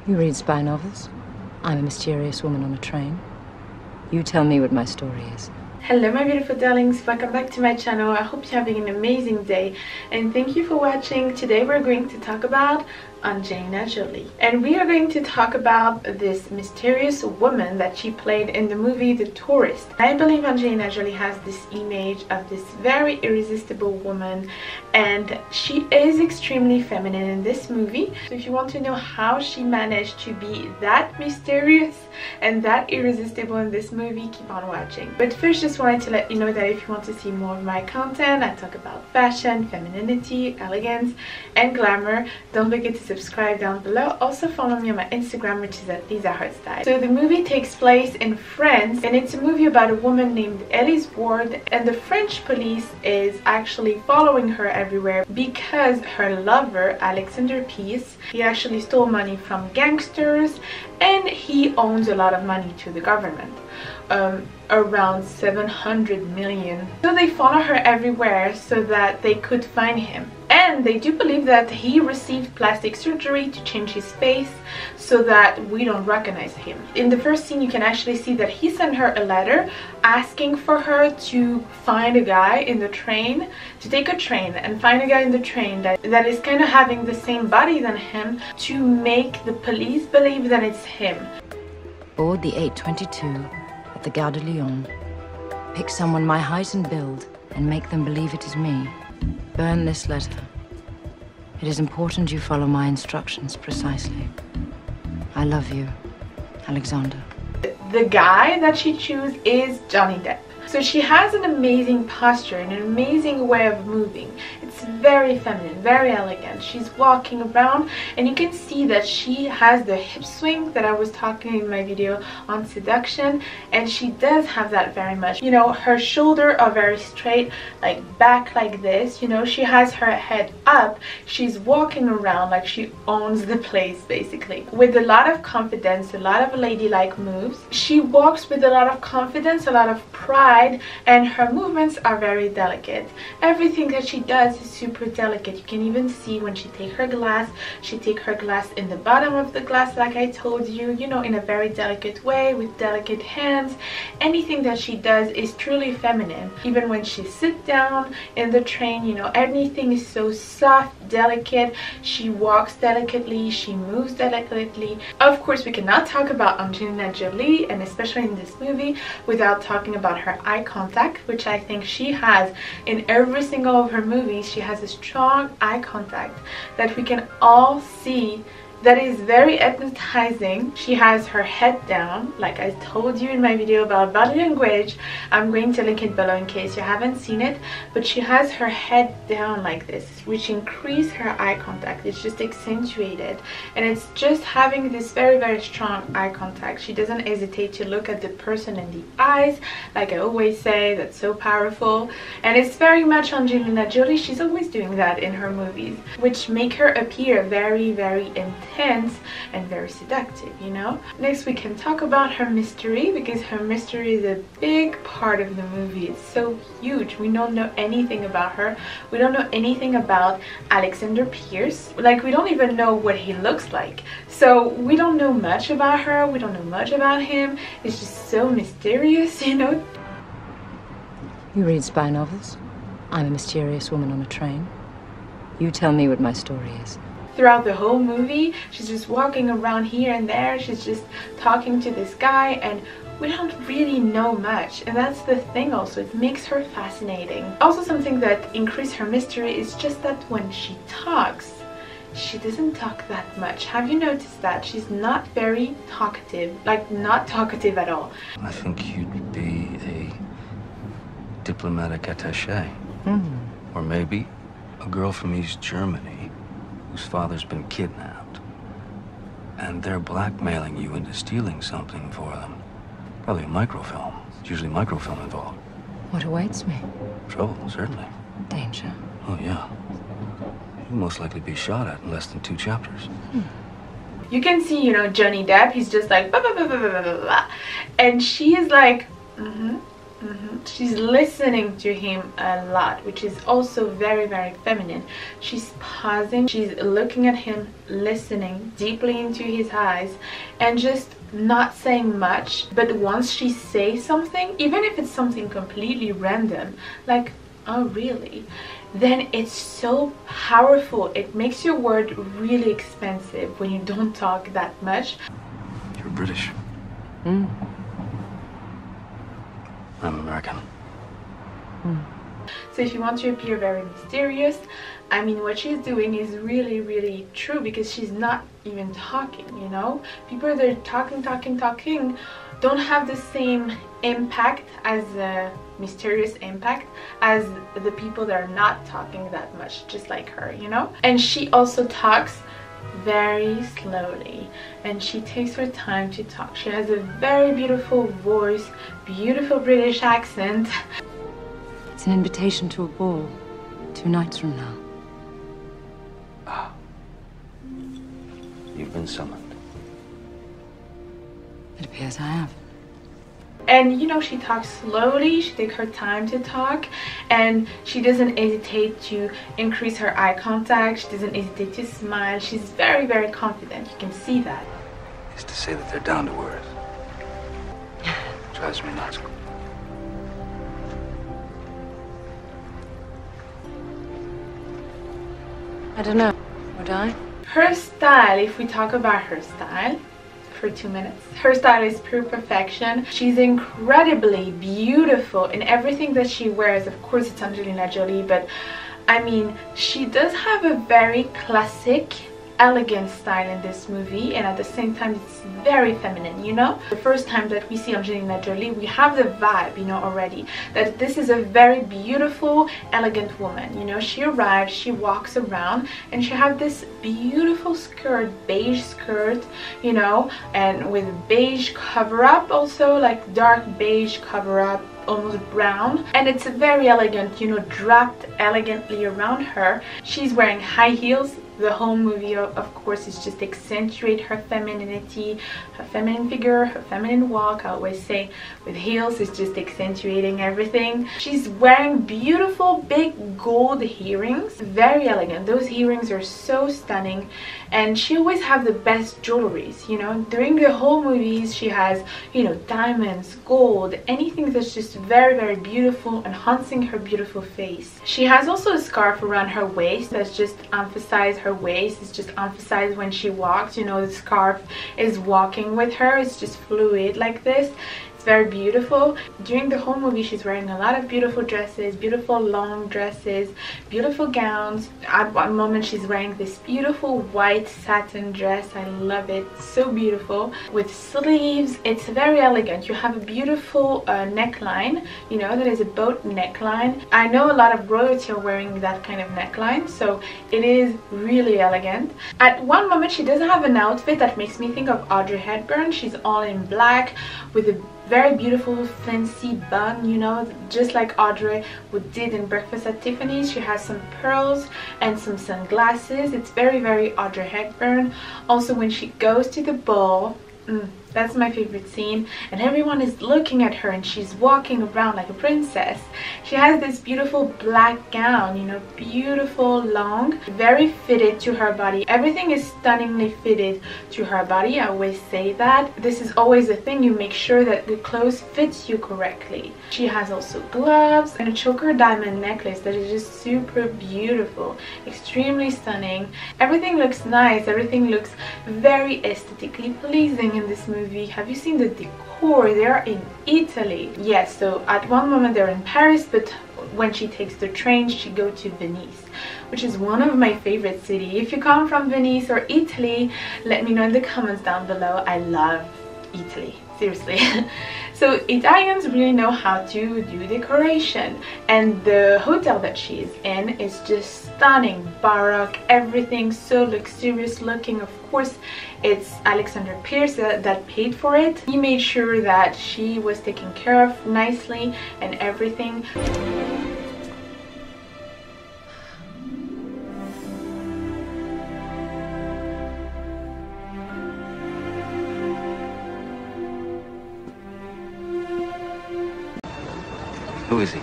You read spy novels? I'm a mysterious woman on a train. You tell me what my story is. Hello my beautiful darlings, welcome back to my channel. I hope you're having an amazing day and thank you for watching. Today we're going to talk about Angelina Jolie, and we are going to talk about this mysterious woman that she played in the movie The Tourist. I believe Angelina Jolie has this image of this very irresistible woman, and she is extremely feminine in this movie. So if you want to know how she managed to be that mysterious and that irresistible in this movie, keep on watching. But first, just wanted to let you know that if you want to see more of my content, I talk about fashion, femininity, elegance and glamour. Don't forget to subscribe down below. Also follow me on my Instagram, which is at Lisa Heartstyle. So the movie takes place in France, and it's a movie about a woman named Elise Ward, and the French police is actually following her everywhere because her lover, Alexander Peace, he actually stole money from gangsters and he owns a lot of money to the government. Around 700 million. So they follow her everywhere so that they could find him. And they do believe that he received plastic surgery to change his face so that we don't recognize him. In the first scene, you can actually see that he sent her a letter asking for her to find a guy in the train, to take a train and find a guy in the train that is kind of having the same body than him, to make the police believe that it's him. Board the 822 at the Gare de Lyon. Pick someone my height and build and make them believe it is me. Burn this letter. It is important you follow my instructions precisely. I love you, Alexander. The guy that she chooses is Johnny Depp. So she has an amazing posture and an amazing way of moving. It's very feminine, very elegant. She's walking around and you can see that she has the hip swing that I was talking in my video on seduction, and she does have that very much. You know, her shoulders are very straight, like back like this. You know, she has her head up. She's walking around like she owns the place basically, with a lot of confidence, a lot of ladylike moves. She walks with a lot of confidence, a lot of pride, and her movements are very delicate. Everything that she does is super delicate. You can even see when she takes her glass, she takes her glass in the bottom of the glass like I told you, you know, in a very delicate way with delicate hands. Anything that she does is truly feminine. Even when she sits down in the train, you know, everything is so soft, delicate. She walks delicately, she moves delicately. Of course, we cannot talk about Angelina Jolie, and especially in this movie, without talking about her eye contact, which I think she has in every single of her movies. She has a strong eye contact that we can all see, that is very hypnotizing. She has her head down, like I told you in my video about body language. I'm going to link it below in case you haven't seen it, but she has her head down like this, which increases her eye contact. It's just accentuated, and it's just having this very strong eye contact. She doesn't hesitate to look at the person in the eyes, like I always say. That's so powerful, and it's very much Angelina Jolie. She's always doing that in her movies, which make her appear very intense and very seductive, you know. Next, we can talk about her mystery, because her mystery is a big part of the movie. It's so huge. We don't know anything about her. We don't know anything about Alexander Peace. Like, we don't even know what he looks like. So we don't know much about her. We don't know much about him. It's just so mysterious, you know. You read spy novels? I'm a mysterious woman on a train. You tell me what my story is. Throughout the whole movie, she's just walking around here and there. She's just talking to this guy, and we don't really know much, and that's the thing also. It makes her fascinating. Also, something that increases her mystery is just that when she talks, she doesn't talk that much. Have you noticed that? She's not very talkative, like not talkative at all. I think you'd be a diplomatic attaché. Or maybe a girl from East Germany whose father's been kidnapped, and they're blackmailing you into stealing something for them. Probably a microfilm. There's usually microfilm involved. What awaits me? Trouble, certainly. Danger. Oh, yeah. You'll most likely be shot at in less than 2 chapters. You can see, you know, Johnny Depp, he's just like, blah, blah, blah, blah, blah, blah, blah. And she is like, She's listening to him a lot, which is also very, very feminine. She's pausing, she's looking at him, listening deeply into his eyes, and just not saying much. But once she says something, even if it's something completely random, like, oh really, then it's so powerful. It makes your word really expensive when you don't talk that much. You're British. Mm. I'm American. Mm. So if you want to appear very mysterious, I mean, what she's doing is really, really true, because she's not even talking, you know? People that are talking don't have the same impact as a mysterious impact as the people that are not talking that much, just like her, you know? And she also talks very slowly, and she takes her time to talk. She has a very beautiful voice, beautiful British accent. It's an invitation to a ball 2 nights from now. Ah. You've been summoned. It appears I have. And you know, she talks slowly, she takes her time to talk, and she doesn't hesitate to increase her eye contact, she doesn't hesitate to smile. She's very, very confident, you can see that. Is to say that they're down to earth. Drives me nuts. I don't know. Would I? Her style, if we talk about her style for 2 minutes, her style is pure perfection. She's incredibly beautiful in everything that she wears. Of course, it's Angelina Jolie, but I mean, she does have a very classic, elegant style in this movie, and at the same time it's very feminine, you know? The first time that we see Angelina Jolie, we have the vibe, you know, already that this is a very beautiful, elegant woman, you know? She arrives, she walks around, and she has this beautiful skirt, beige skirt, you know, and with beige cover up, also like dark beige cover up, almost brown, and it's very elegant, you know, draped elegantly around her. She's wearing high heels. The whole movie, of course, is just accentuate her femininity, her feminine figure, her feminine walk. I always say with heels, it's just accentuating everything. She's wearing beautiful big gold earrings, very elegant. Those earrings are so stunning, and she always have the best jewelries, you know. During the whole movies, she has, you know, diamonds, gold, anything that's just very, very beautiful, enhancing her beautiful face. She has also a scarf around her waist that's just emphasized her waist. It's just emphasized when she walks, you know, the scarf is walking with her. It's just fluid like this. It's very beautiful. During the whole movie, she's wearing a lot of beautiful dresses, beautiful long dresses, beautiful gowns. At one moment, she's wearing this beautiful white satin dress. I love it. So beautiful with sleeves. It's very elegant. You have a beautiful neckline, you know, that is a boat neckline. I know a lot of royalty are wearing that kind of neckline, so it is really elegant. At one moment, she doesn't have an outfit that makes me think of Audrey Hepburn. She's all in black with a very beautiful fancy bun, you know, just like Audrey did in Breakfast at Tiffany's. She has some pearls and some sunglasses. It's very, very Audrey Hepburn. Also, when she goes to the ball, that's my favorite scene, and everyone is looking at her and she's walking around like a princess. She has this beautiful black gown, you know, beautiful, long, very fitted to her body. Everything is stunningly fitted to her body. I always say that. This is always a thing. You make sure that the clothes fits you correctly. She has also gloves and a choker diamond necklace that is just super beautiful, extremely stunning. Everything looks nice. Everything looks very aesthetically pleasing in this movie. Have you seen the decor? They are in Italy. Yes, so at one moment they're in Paris, but when she takes the train, she goes to Venice, which is one of my favorite cities. If you come from Venice or Italy, let me know in the comments down below. I love Italy, seriously. So Italians really know how to do decoration, and the hotel that she is in is just stunning, baroque, everything so luxurious looking. Of course, it's Alexander Pierce that paid for it. He made sure that she was taken care of nicely and everything. Who is he?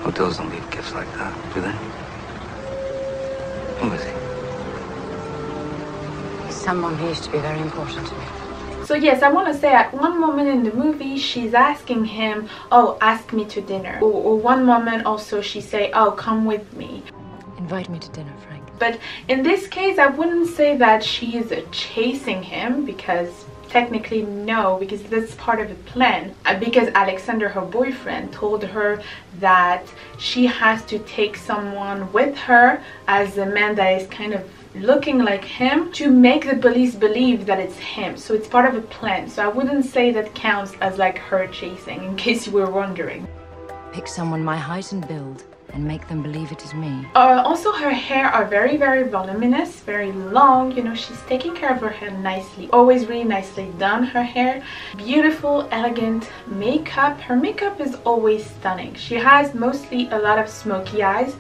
Hotels don't leave gifts like that, do they? Who is he? He's someone who used to be very important to me. So yes, I want to say at one moment in the movie she's asking him, oh, ask me to dinner. Or one moment also she say, oh, come with me. Invite me to dinner, Frank. But in this case I wouldn't say that she is chasing him, because technically no, because that's part of the plan. Because Alexander, her boyfriend, told her that she has to take someone with her as a man that is kind of looking like him to make the police believe that it's him. So it's part of a plan. So I wouldn't say that counts as like her chasing, in case you were wondering. Pick someone my height and build and make them believe it is me. Also her hair are very, very voluminous, very long. You know, she's taking care of her hair nicely, always really nicely done, her hair. Beautiful, elegant makeup. Her makeup is always stunning. She has mostly a lot of smoky eyes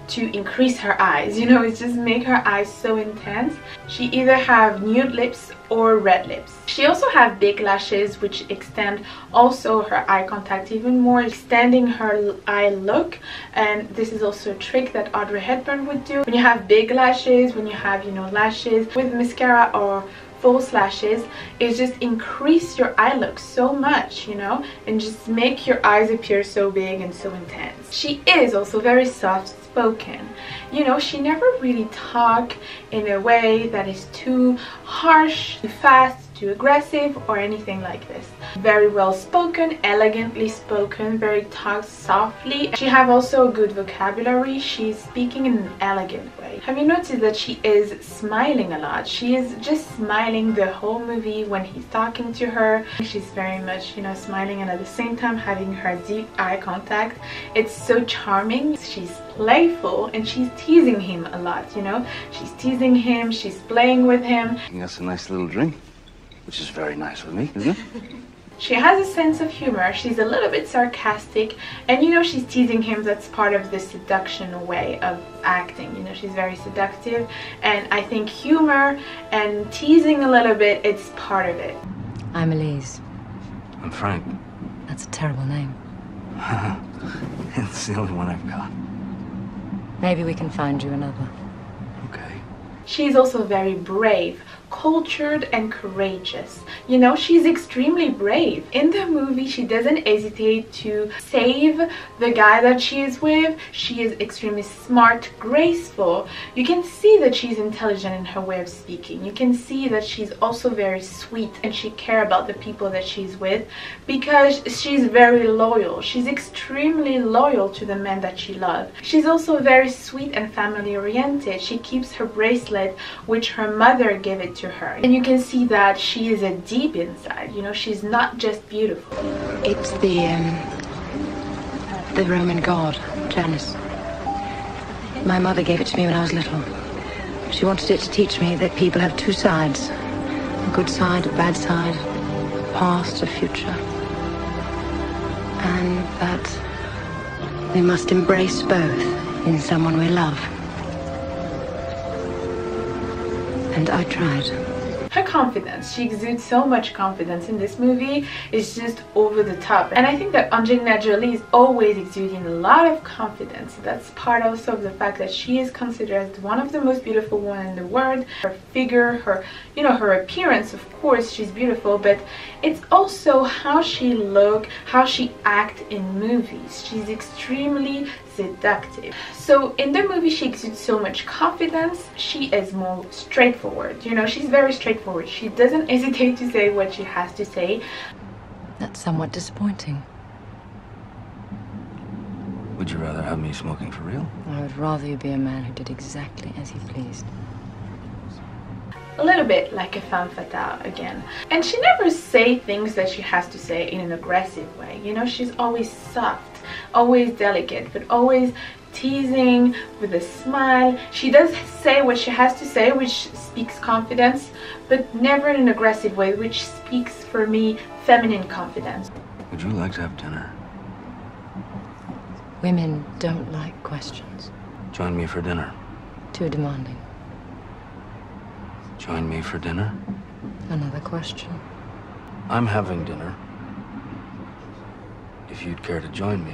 to increase her eyes, you know, it just make her eyes so intense. She either have nude lips or red lips. She also have big lashes which extend also her eye contact even more, extending her eye look. And this is also a trick that Audrey Hepburn would do. When you have big lashes, when you have, you know, lashes with mascara or false lashes, it just increase your eye look so much, you know, and just make your eyes appear so big and so intense. She is also very soft spoken. You know, she never really talk in a way that is too harsh, too fast, too aggressive or anything like this. Very well spoken, elegantly spoken, very talks softly. She have also a good vocabulary. She's speaking in an elegant way. Have you noticed that she is smiling a lot? She is just smiling the whole movie when he's talking to her. She's very much, you know, smiling and at the same time having her deep eye contact. It's so charming. She's playful and she's teasing him a lot, you know. She's teasing him, she's playing with him. That's a nice little drink, which is very nice with me, isn't it? She has a sense of humor. She's a little bit sarcastic, and you know, she's teasing him. That's part of the seduction way of acting. You know, she's very seductive, and I think humor and teasing a little bit, it's part of it. I'm Elise. I'm Frank. That's a terrible name. It's the only one I've got. Maybe we can find you another. Okay. She's also very brave, cultured and courageous. You know, she's extremely brave. In the movie, she doesn't hesitate to save the guy that she is with. She is extremely smart, graceful. You can see that she's intelligent in her way of speaking. You can see that she's also very sweet and she cares about the people that she's with because she's very loyal. She's extremely loyal to the men that she loves. She's also very sweet and family oriented. She keeps her bracelet, which her mother gave it to her, and you can see that she is a deep inside. You know, she's not just beautiful. It's the Roman god, Janus. My mother gave it to me when I was little. She wanted it to teach me that people have two sides. A good side, a bad side, a past, a future. And that we must embrace both in someone we love. And I tried. Her confidence, she exudes so much confidence in this movie. It's just over the top, and I think that Angelina Jolie is always exuding a lot of confidence. That's part also of the fact that she is considered as one of the most beautiful women in the world. Her figure, her, you know, her appearance, of course she's beautiful, but it's also how she look, how she act in movies. She's extremely seductive. So in the movie she exudes so much confidence. She is more straightforward, you know, she's very straightforward. She doesn't hesitate to say what she has to say. That's somewhat disappointing. Would you rather have me smoking for real? I would rather you be a man who did exactly as he pleased. A little bit like a femme fatale again. And she never say things that she has to say in an aggressive way. You know, she's always soft, always delicate, but always teasing with a smile. She does say what she has to say, which speaks confidence, but never in an aggressive way, which speaks, for me, feminine confidence. Would you like to have dinner? Women don't like questions. Join me for dinner. Too demanding. Join me for dinner? Another question. I'm having dinner. if you'd care to join me.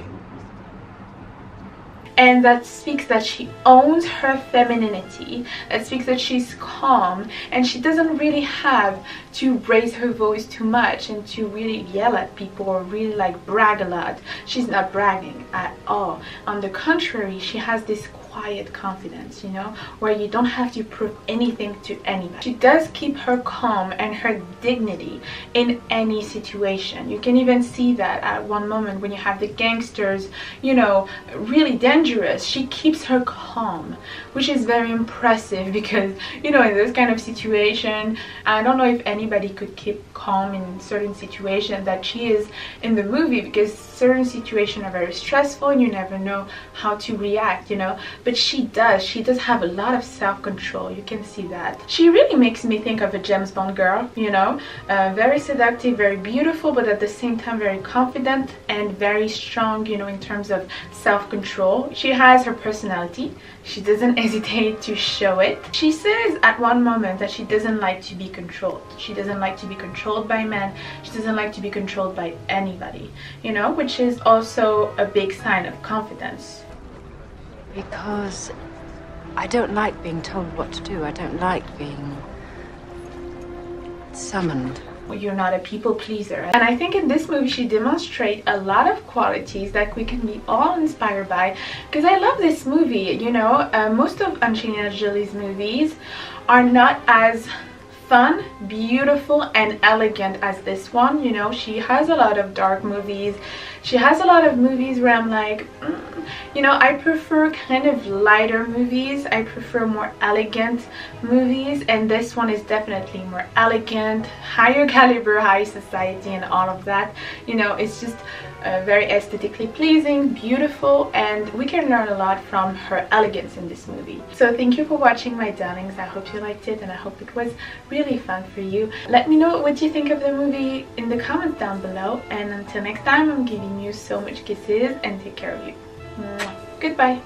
And that speaks that she owns her femininity, that speaks that she's calm and she doesn't really have to raise her voice too much and to really yell at people or really like brag a lot. She's not bragging at all. On the contrary, she has this quiet confidence, you know, where you don't have to prove anything to anybody. She does keep her calm and her dignity in any situation. You can even see that at one moment when you have the gangsters, you know, really dangerous. She keeps her calm, which is very impressive because, you know, in this kind of situation, I don't know if anybody could keep calm in certain situations that she is in the movie, because certain situations are very stressful and you never know how to react, you know. But she does have a lot of self-control. You can see that. She really makes me think of a James Bond girl, you know, very seductive, very beautiful, but at the same time very confident and very strong, you know, in terms of self-control. She has her personality. She doesn't hesitate to show it. She says at one moment that she doesn't like to be controlled. She doesn't like to be controlled by men. She doesn't like to be controlled by anybody, you know, which is also a big sign of confidence. Because I don't like being told what to do. I don't like being summoned. You're not a people pleaser. And I think in this movie she demonstrates a lot of qualities that we can be all inspired by, because I love this movie, you know. Most of Angelina Jolie's movies are not as fun, beautiful and elegant as this one, you know. She has a lot of dark movies. She has a lot of movies where I'm like, you know, I prefer kind of lighter movies. I prefer more elegant movies, and this one is definitely more elegant, higher caliber, high society and all of that. You know, it's just very aesthetically pleasing, beautiful, and we can learn a lot from her elegance in this movie. So thank you for watching, my darlings. I hope you liked it and I hope it was really fun for you. Let me know what you think of the movie in the comments down below, and until next time, I'm giving you so much kisses and take care of you. Goodbye.